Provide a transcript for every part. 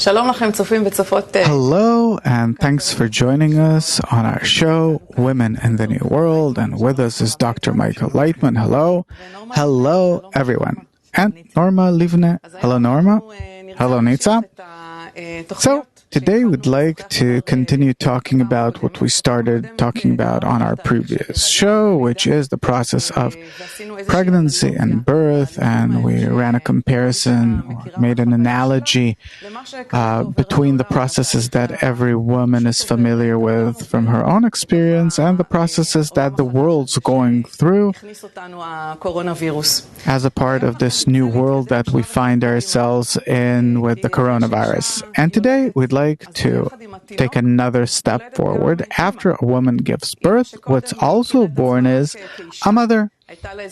Hello, and thanks for joining us on our show, Women in the New World. And with us is Dr. Michael Leitman. Hello. Hello, everyone. And Norma Livne. Hello, Norma. Hello, Nitsa. So, today we'd like to continue talking about what we started talking about on our previous show, which is the process of pregnancy and birth, and we ran a comparison, or made an analogy between the processes that every woman is familiar with from her own experience and the processes that the world's going through as a part of this new world that we find ourselves in with the coronavirus. And today we'd like to take another step forward. After a woman gives birth, what's also born is a mother.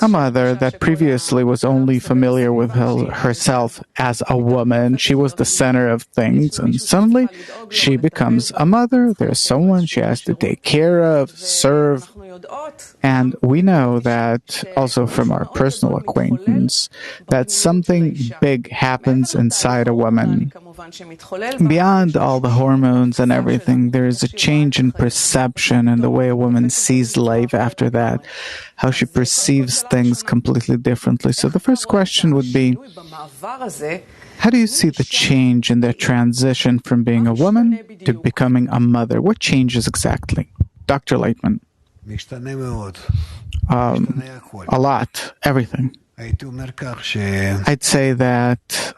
A mother that previously was only familiar with herself as a woman. She was the center of things, and suddenly she becomes a mother. There's someone she has to take care of, serve. And we know that also from our personal acquaintance that something big happens inside a woman. Beyond all the hormones and everything, there is a change in perception and the way a woman sees life after that, how she perceives things completely differently. So the first question would be, how do you see the change in the transition from being a woman to becoming a mother? What changes exactly? Dr. Leitman. A lot, everything. I'd say that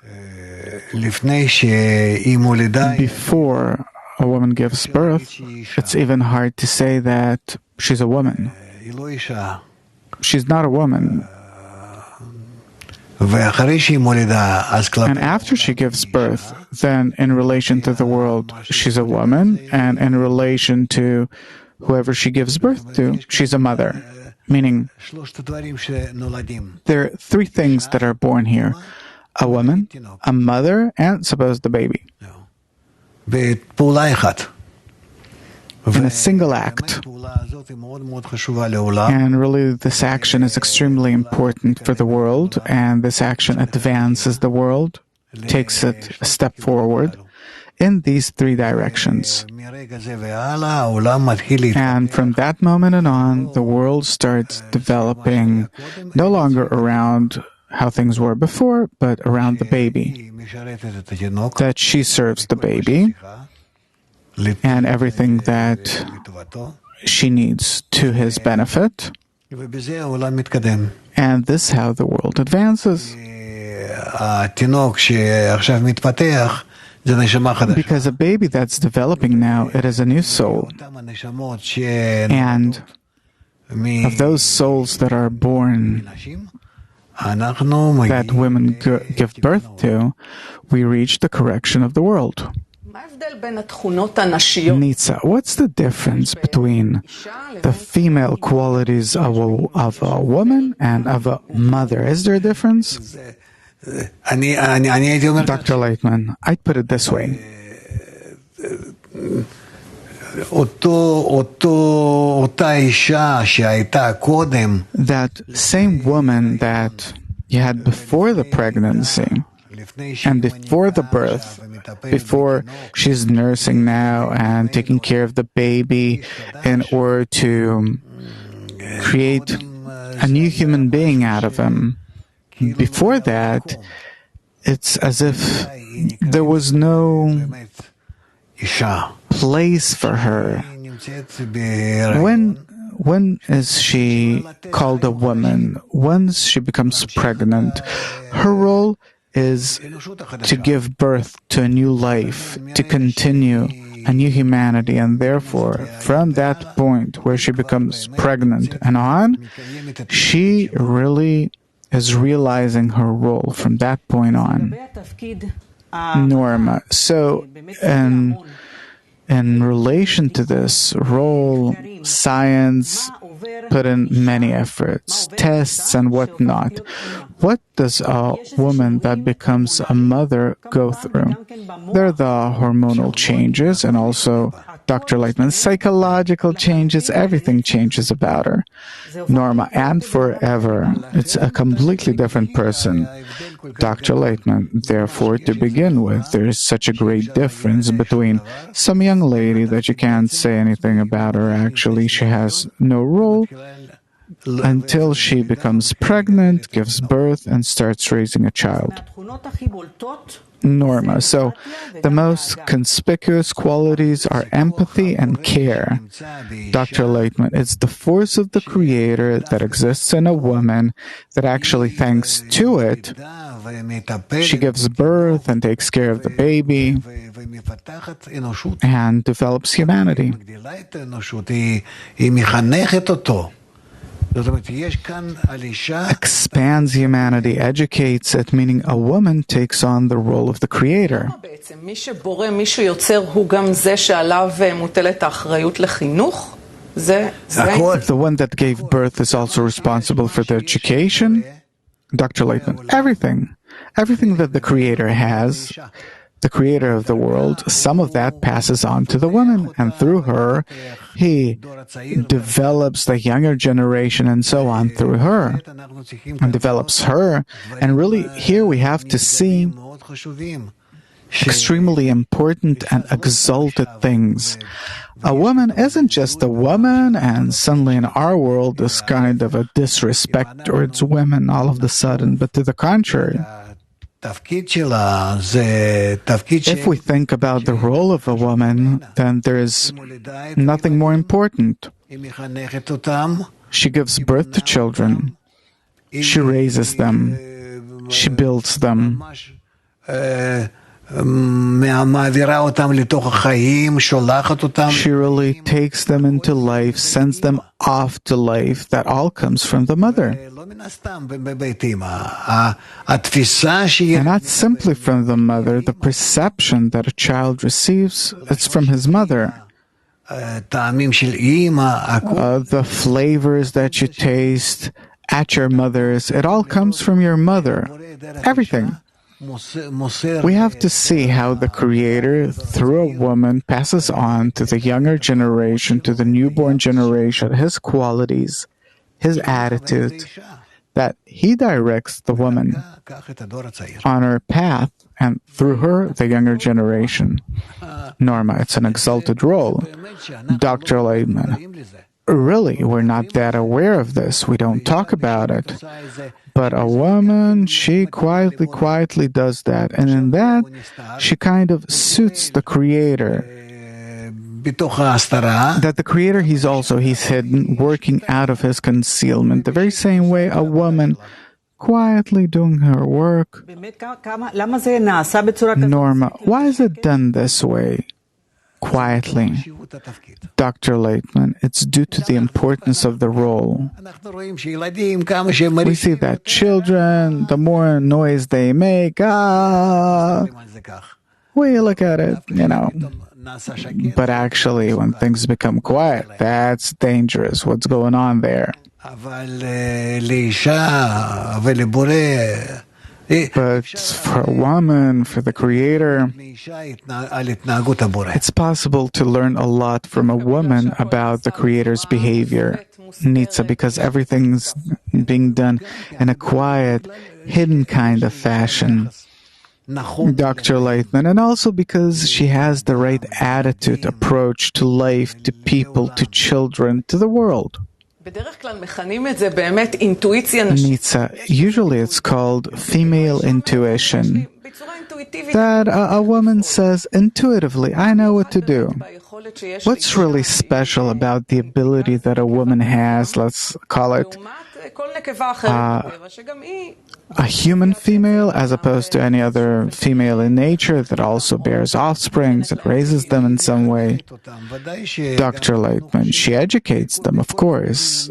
before a woman gives birth, it's even hard to say that she's a woman. She's not a woman. And after she gives birth, then in relation to the world, she's a woman, and in relation to whoever she gives birth to, she's a mother. Meaning, there are three things that are born here. A woman, a mother, and suppose the baby. In a single act. And really, this action is extremely important for the world, and this action advances the world, takes it a step forward in these three directions. And from that moment on, the world starts developing no longer around how things were before, but around the baby. That she serves the baby and everything that she needs to his benefit. And this is how the world advances. Because a baby that's developing now, it is a new soul. And of those souls that are born, that women give birth to, we reach the correction of the world. Nitsa, what's the difference between the female qualities of a woman and of a mother? Is there a difference? Dr. Leitman, I'd put it this way. That same woman that you had before the pregnancy and before the birth, before she's nursing now and taking care of the baby in order to create a new human being out of him. Before that, it's as if there was no place for her. When is she called a woman? Once she becomes pregnant, her role is to give birth to a new life, to continue a new humanity, and therefore, from that point where she becomes pregnant and on, she really is realizing her role from that point on. Norma, so in relation to this role, science put in many efforts, tests and whatnot. What does a woman that becomes a mother go through? There are the hormonal changes and also Dr. Lightman, psychological changes, everything changes about her. Norma, and forever. It's a completely different person. Dr. Lightman, therefore, to begin with, there is such a great difference between some young lady that you can't say anything about her. Actually, she has no role until she becomes pregnant, gives birth, and starts raising a child. Norma. So the most conspicuous qualities are empathy and care. Dr. Lightman, it's the force of the Creator that exists in a woman that actually, thanks to it, she gives birth and takes care of the baby and develops humanity. Expands humanity, educates it, meaning a woman takes on the role of the Creator. The one that gave birth is also responsible for the education. Dr. Lightman, everything that the Creator has, the Creator of the world, some of that passes on to the woman, and through her, He develops the younger generation and so on through her, and develops her. And really, here we have to see extremely important and exalted things. A woman isn't just a woman, and suddenly in our world, this kind of a disrespect towards women all of a sudden, but to the contrary. If we think about the role of a woman, then there is nothing more important. She gives birth to children. She raises them. She builds them. She really takes them into life, sends them off to life. That all comes from the mother. And not simply from the mother. The perception that a child receives, it's from his mother. The flavors that you taste at your mother's, it all comes from your mother. Everything. We have to see how the Creator, through a woman, passes on to the younger generation, to the newborn generation, His qualities, His attitude, that He directs the woman on her path, and through her, the younger generation. Norma, it's an exalted role. Dr. Leibman, really, we're not that aware of this. We don't talk about it. But a woman, she quietly does that. And in that, she kind of suits the Creator. That the Creator, He's hidden, working out of His concealment. The very same way a woman quietly doing her work. Norma, why is it done this way? Quietly. Dr. Leitman, it's due to the importance of the role. We see that children, the more noise they make, we look at it, But actually, when things become quiet, that's dangerous. What's going on there? But for a woman, for the Creator, it's possible to learn a lot from a woman about the Creator's behavior, Nitsa, because everything's being done in a quiet, hidden kind of fashion. Dr. Leitman, and also because she has the right attitude, approach to life, to people, to children, to the world. Nitsa, usually it's called female intuition. That a woman says intuitively, I know what to do. What's really special about the ability that a woman has, let's call it a human female as opposed to any other female in nature that also bears offsprings and raises them in some way? Dr. Leitman, she educates them, of course.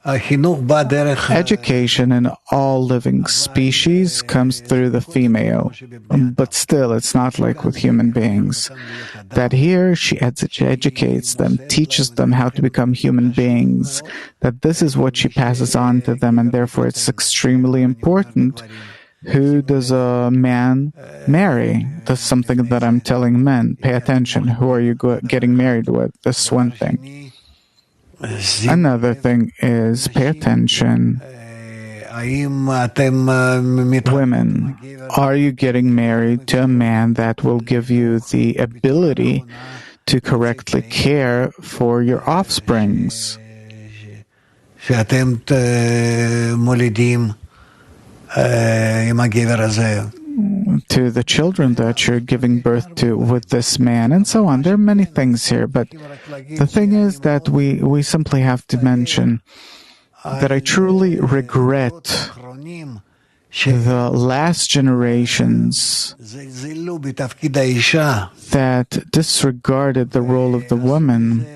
Education in all living species comes through the female, but still it's not like with human beings. That here she educates them, teaches them how to become human beings, that this is what she passes on to them, and therefore it's extremely important Who does a man marry? That's something that I'm telling men. Pay attention. Who are you getting married with? This is one thing. Another thing is pay attention. Women, are you getting married to a man that will give you the ability to correctly care for your offsprings? To the children that you're giving birth to with this man, and so on. There are many things here, but the thing is that we simply have to mention that I truly regret the last generations that disregarded the role of the woman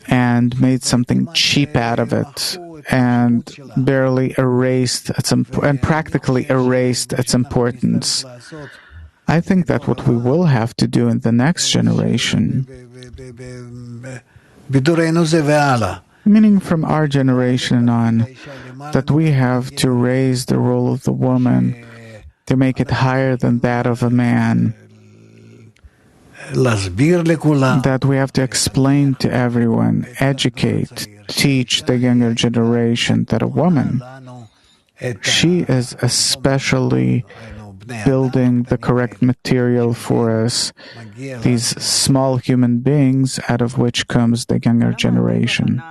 and made something cheap out of it, and barely erased and practically erased its importance. I think that what we will have to do in the next generation, meaning from our generation on, that we have to raise the role of the woman to make it higher than that of a man. That we have to explain to everyone, educate, teach the younger generation that a woman, she is especially building the correct material for us, these small human beings out of which comes the younger generation.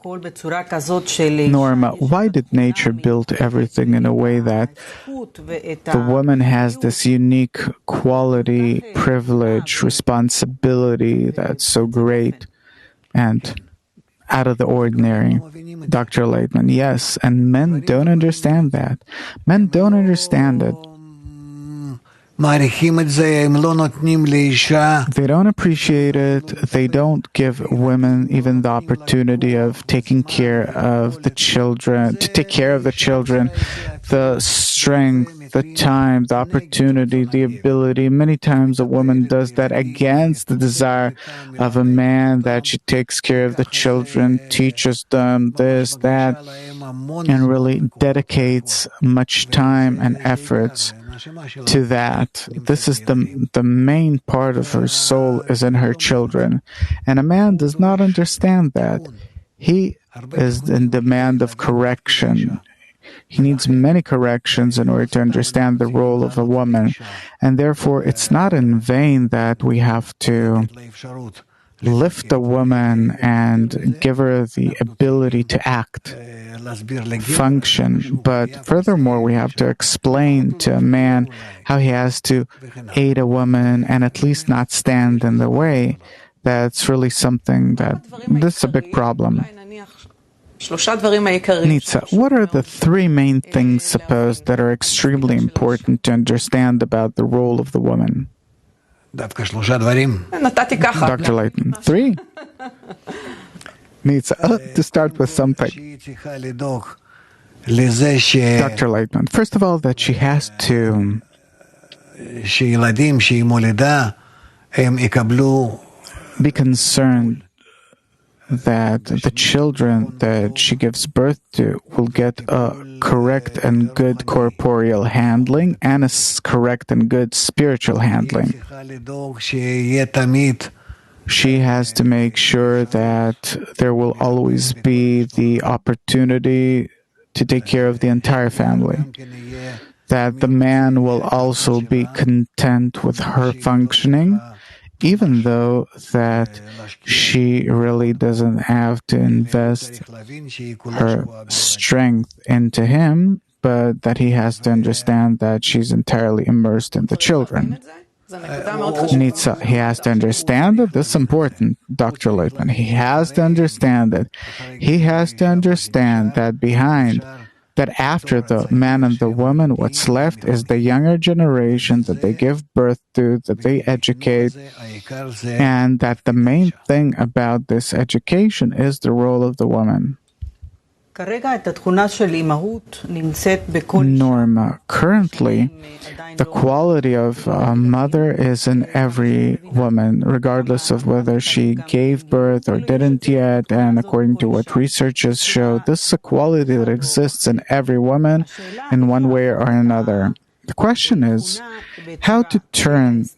Norma, why did nature build everything in a way that the woman has this unique quality, privilege, responsibility that's so great and out of the ordinary? Dr. Leitman, yes, and men don't understand that. Men don't understand it. They don't appreciate it. They don't give women even the opportunity of taking care of the children, to take care of the children, the strength, the time, the opportunity, the ability. Many times a woman does that against the desire of a man, that she takes care of the children, teaches them this, that, and really dedicates much time and efforts to that. This is the main part of her soul is in her children. And a man does not understand that. He is in demand of correction. He needs many corrections in order to understand the role of a woman. And therefore, it's not in vain that we have to lift a woman and give her the ability to act, function. But furthermore, we have to explain to a man how he has to aid a woman and at least not stand in the way. That's really something that's a big problem. Nitsa, what are the three main things, suppose, that are extremely important to understand about the role of the woman? Dr. Leighton, three? Nitsa, to start with something. Dr. Leighton, first of all, that she has to be concerned that the children that she gives birth to will get a correct and good corporeal handling and a correct and good spiritual handling. She has to make sure that there will always be the opportunity to take care of the entire family. That the man will also be content with her functioning, even though that she really doesn't have to invest her strength into him, but that he has to understand that she's entirely immersed in the children. Nitsa, he has to understand that this is important, Dr. Leitman. He has to understand it. He has to understand that that after the man and the woman, what's left is the younger generation that they give birth to, that they educate, and that the main thing about this education is the role of the woman. Norma, currently, the quality of a mother is in every woman, regardless of whether she gave birth or didn't yet. And according to what researchers show, this is a quality that exists in every woman in one way or another. The question is how to turn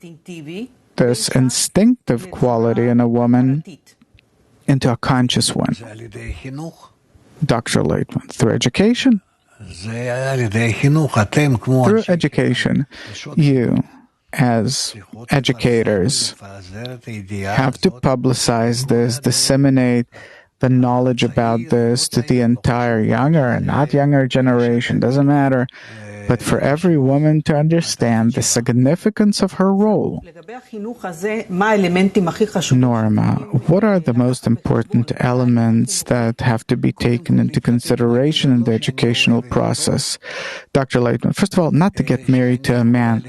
this instinctive quality in a woman into a conscious one. Dr. Laitman, through education. Through education, you, as educators, have to publicize this, disseminate the knowledge about this to the entire younger and not younger generation, doesn't matter, but for every woman to understand the significance of her role. Norma, what are the most important elements that have to be taken into consideration in the educational process? Dr. Laitman, first of all, not to get married to a man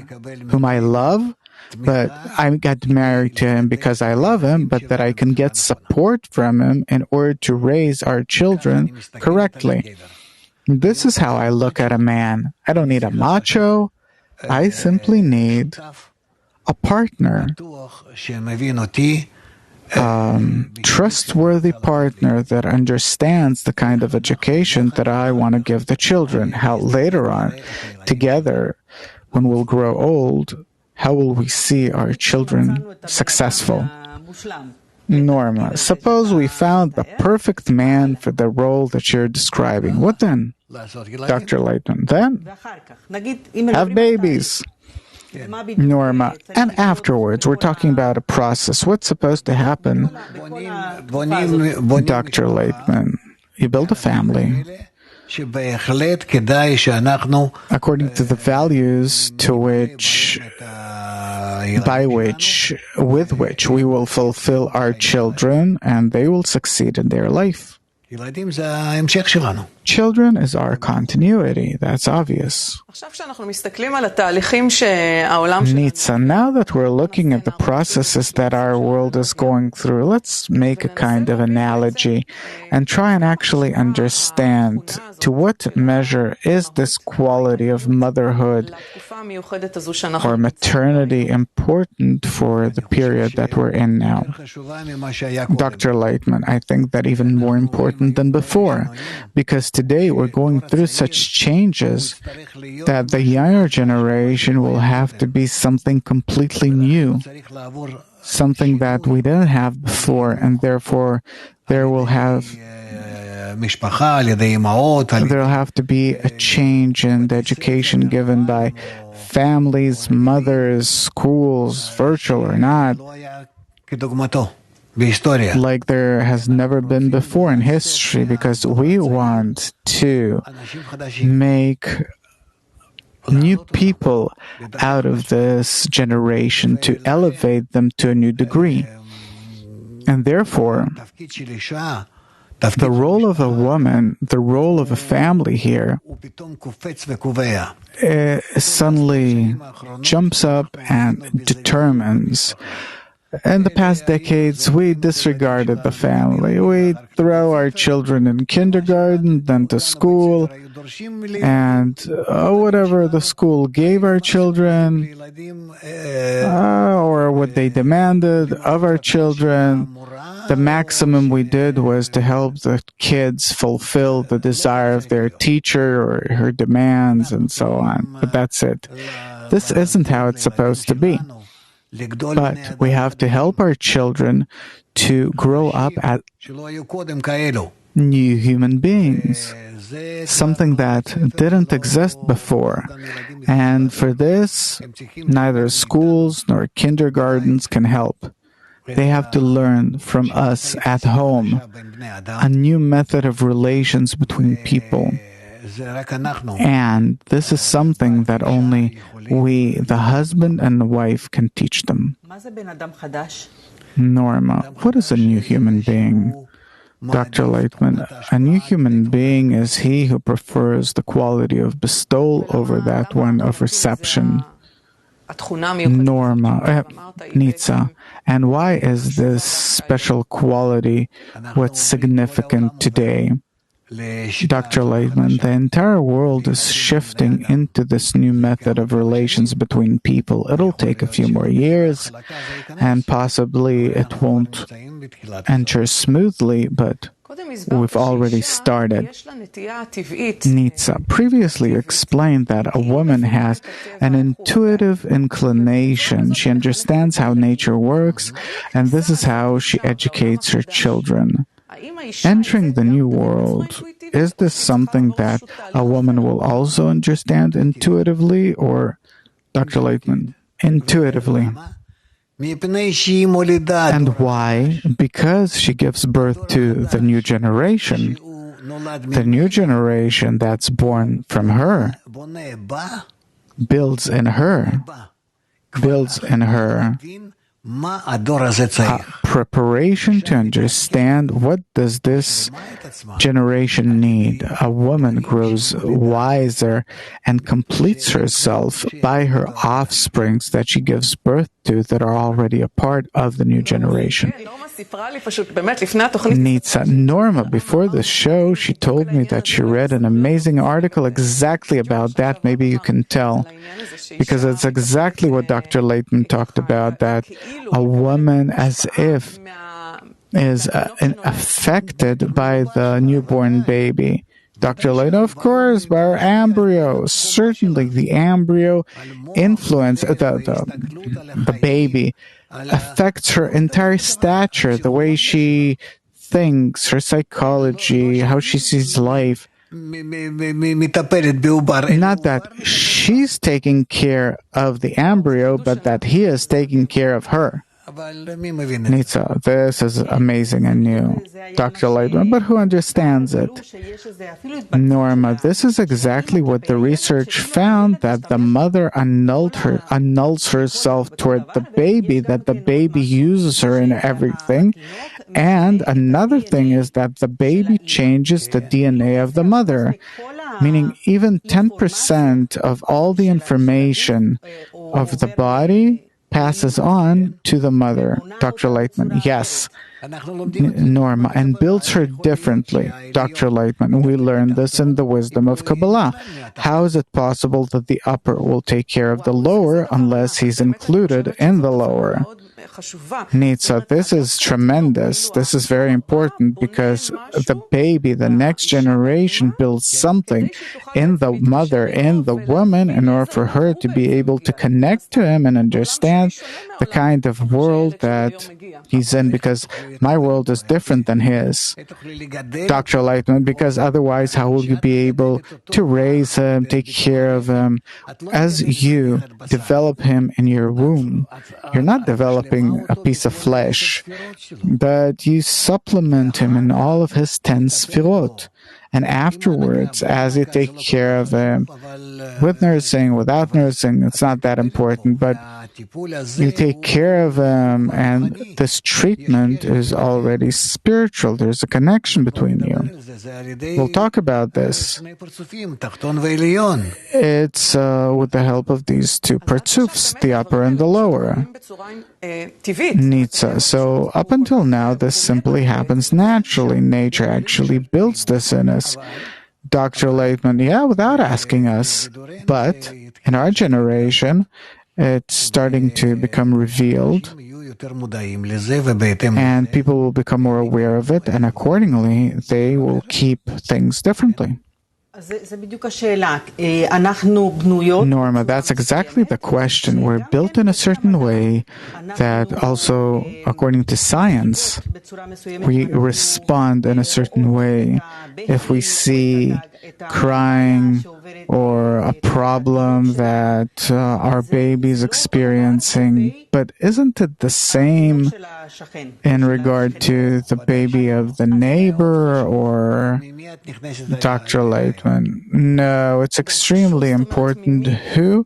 whom I love, but I got married to him because I love him, but that I can get support from him in order to raise our children correctly. This is how I look at a man. I don't need a macho. I simply need a partner, trustworthy partner that understands the kind of education that I want to give the children. How later on, together, when we'll grow old, how will we see our children successful? Norma, suppose we found the perfect man for the role that you're describing. What then? Dr. Laitman, then have babies. Norma, and afterwards, we're talking about a process. What's supposed to happen? Dr. Laitman, you build a family according to the values with which we will fulfill our children, and they will succeed in their life. Children is our continuity. That's obvious. Nitsa, now that we're looking at the processes that our world is going through, let's make a kind of analogy and try and actually understand to what measure is this quality of motherhood or maternity important for the period that we're in now. Dr. Laitman, I think that even more important than before, because today we're going through such changes that the younger generation will have to be something completely new, something that we didn't have before, and therefore there'll have to be a change in the education given by families, mothers, schools, virtual or not, like there has never been before in history, because we want to make new people out of this generation, to elevate them to a new degree. And therefore, the role of a woman, the role of a family here, suddenly jumps up and determines. In the past decades, we disregarded the family. We throw our children in kindergarten, then to school, and whatever the school gave our children, or what they demanded of our children, the maximum we did was to help the kids fulfill the desire of their teacher or her demands and so on. But that's it. This isn't how it's supposed to be. But we have to help our children to grow up as new human beings, something that didn't exist before. And for this, neither schools nor kindergartens can help. They have to learn from us at home a new method of relations between people. And this is something that only we, the husband and the wife, can teach them. Norma, what is a new human being? Dr. Laitman, a new human being is he who prefers the quality of bestowal over that one of reception. Norma, Nitsa, and why is this special quality what's significant today? Dr. Leitman, the entire world is shifting into this new method of relations between people. It'll take a few more years, and possibly it won't enter smoothly, but we've already started. Nitsa previously explained that a woman has an intuitive inclination. She understands how nature works, and this is how she educates her children. Entering the new world, is this something that a woman will also understand intuitively, or, Dr. Leitman, intuitively? And why? Because she gives birth to the new generation. The new generation that's born from her builds in her a preparation to understand what does this generation need. A woman grows wiser and completes herself by her offsprings that she gives birth to that are already a part of the new generation. Norma, before the show, she told me that she read an amazing article exactly about that. Maybe you can tell, because it's exactly what Dr. Leitman talked about, that a woman as if is affected by the newborn baby. Dr. Leitman, of course, by our embryo. Certainly the embryo influence the baby affects her entire stature, the way she thinks, her psychology, how she sees life. Not that she's taking care of the embryo, but that he is taking care of her. Nitsa, this is amazing and new. Dr. Leitman, but who understands it? Norma, this is exactly what the research found, that the mother annuls herself toward the baby, that the baby uses her in everything. And another thing is that the baby changes the DNA of the mother, meaning even 10% of all the information of the body passes on to the mother. Dr. Leitman, yes. Norma, and builds her differently. Dr. Leitman, we learned this in the wisdom of Kabbalah. How is it possible that the upper will take care of the lower unless he's included in the lower? Nitsa, this is tremendous. This is very important because the baby, the next generation, builds something in the mother, in the woman, in order for her to be able to connect to him and understand the kind of world that he's in, because my world is different than his. Dr. Leitman, because otherwise how will you be able to raise him, take care of him, as you develop him in your womb? You're not developing a piece of flesh, but you supplement him in all of his 10 sfirot. And afterwards, as you take care of him, with nursing, without nursing, it's not that important, but you take care of him, and this treatment is already spiritual. There's a connection between you. We'll talk about this. It's with the help of these two partsufs, the upper and the lower. Nitsa. So up until now, this simply happens naturally. Nature actually builds this in us. Dr. Leitman, yeah, without asking us. But in our generation, it's starting to become revealed, and people will become more aware of it, and accordingly, they will keep things differently. Norma, that's exactly the question. We're built in a certain way that also, according to science, we respond in a certain way. If we see crying or a problem that our baby's experiencing, but isn't it the same in regard to the baby of the neighbor or Dr. Leitman? No, it's extremely important. Who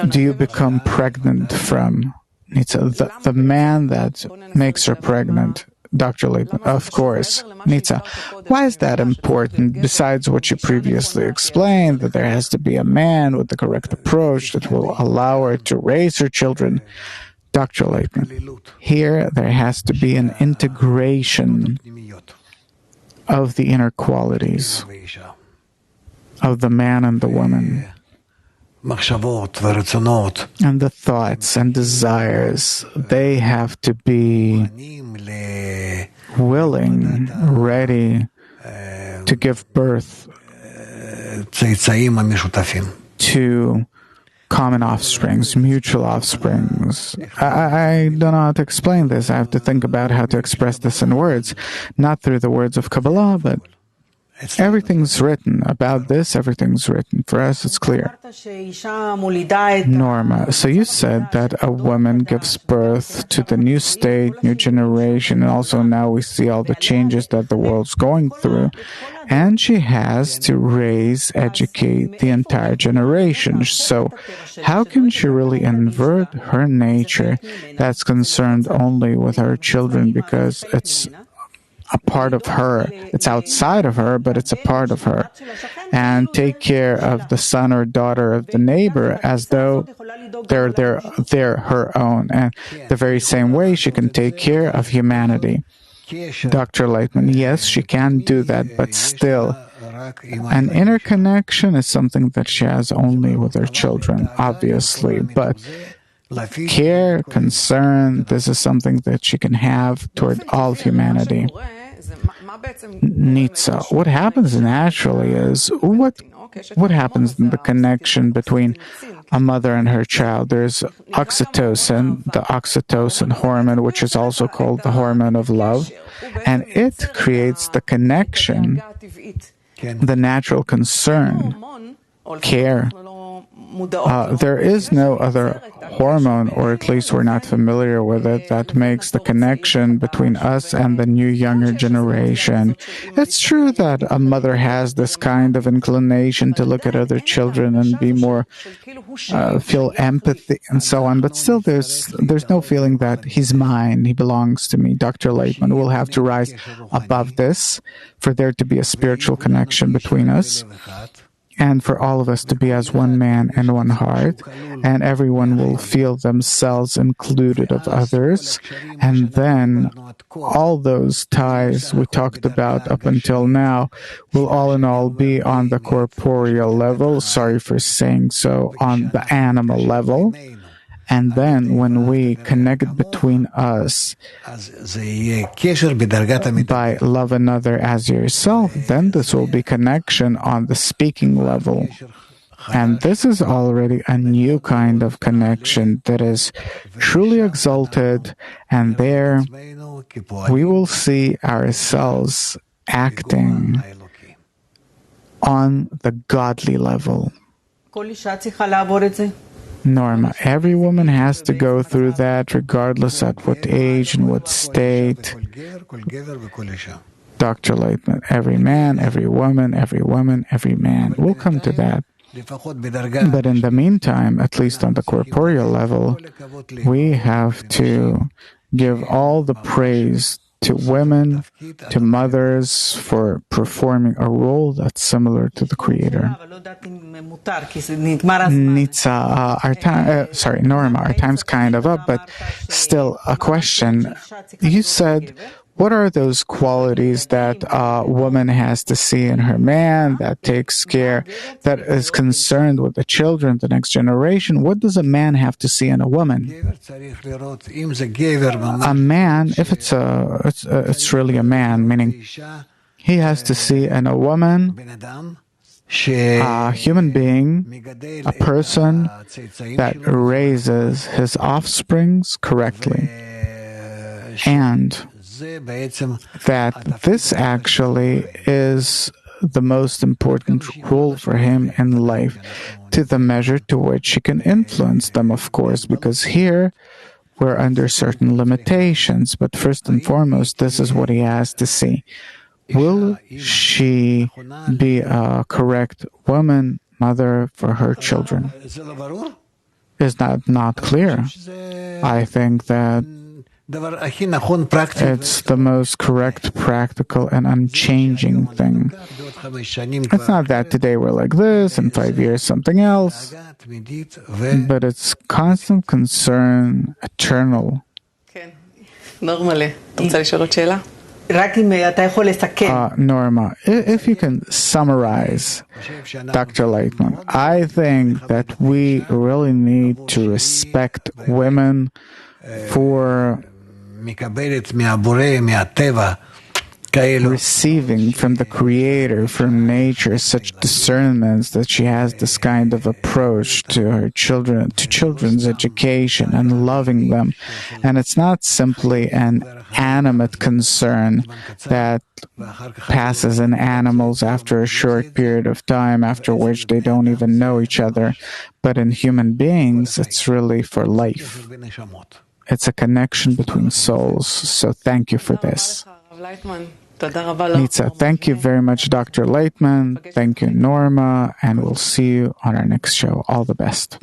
do you become pregnant from? It's the man that makes her pregnant. Dr. Leitman, of course. Nitsa, why is that important, besides what you previously explained, that there has to be a man with the correct approach that will allow her to raise her children? Dr. Leitman, here there has to be an integration of the inner qualities of the man and the woman, and the thoughts and desires. They have to be willing, ready to give birth to common offsprings, mutual offsprings. I don't know how to explain this. I have to think about how to express this in words, not through the words of Kabbalah, but everything's written about this. Everything's written. For us, it's clear. Norma, so you said that a woman gives birth to the new state, new generation, and also now we see all the changes that the world's going through. And she has to raise, educate the entire generation. So how can she really invert her nature that's concerned only with her children because it's a part of her. It's outside of her, but it's a part of her. And take care of the son or daughter of the neighbor as though they're her own. And the very same way she can take care of humanity. Dr. Lightman, yes, she can do that, but still, an inner connection is something that she has only with her children, obviously. But care, concern, this is something that she can have toward all of humanity. Nitsa, what happens naturally is, what happens in the connection between a mother and her child? There's oxytocin, the oxytocin hormone, which is also called the hormone of love, and it creates the connection, the natural concern, care. There is no other hormone, or at least we're not familiar with it, that makes the connection between us and the new younger generation. It's true that a mother has this kind of inclination to look at other children and be more, feel empathy and so on, but still there's no feeling that he's mine, he belongs to me. Dr. Lightman will have to rise above this for there to be a spiritual connection between us, and for all of us to be as one man and one heart, and everyone will feel themselves included of others, and then all those ties we talked about up until now will all in all be on the corporeal level, sorry for saying so, on the animal level. And then when we connect between us by love another as yourself, then this will be connection on the speaking level. And this is already a new kind of connection that is truly exalted, and there we will see ourselves acting on the godly level. Norma, every woman has to go through that regardless at what age and what state. Dr. Lightman, every man, every woman, every man. We'll come to that. But in the meantime, at least on the corporeal level, we have to give all the praise to women, to mothers, for performing a role that's similar to the Creator. Nitsa, Norma, our time's kind of up, but still a question. You said, what are those qualities that a woman has to see in her man, that takes care, that is concerned with the children, the next generation? What does a man have to see in a woman? A man, if it's really a man, meaning he has to see in a woman a human being, a person that raises his offsprings correctly, and that this actually is the most important role for him in life, to the measure to which he can influence them, of course, because here we're under certain limitations. But first and foremost, this is what he has to see. Will she be a correct woman, mother for her children? Is that not clear? I think that it's the most correct, practical, and unchanging thing. It's not that today we're like this, in 5 years something else, but it's constant concern, eternal. נורמלי, אתה רוצה לשאול עוד שאלה? Norma, if you can summarize, Dr. Lightman, I think that we really need to respect women for receiving from the Creator, from nature, such discernments that she has this kind of approach to her children, to children's education and loving them. And it's not simply an animate concern that passes in animals after a short period of time, after which they don't even know each other. But in human beings, it's really for life. It's a connection between souls. So thank you for this. Nitsa, thank you very much, Dr. Lightman. Thank you, Norma. And we'll see you on our next show. All the best.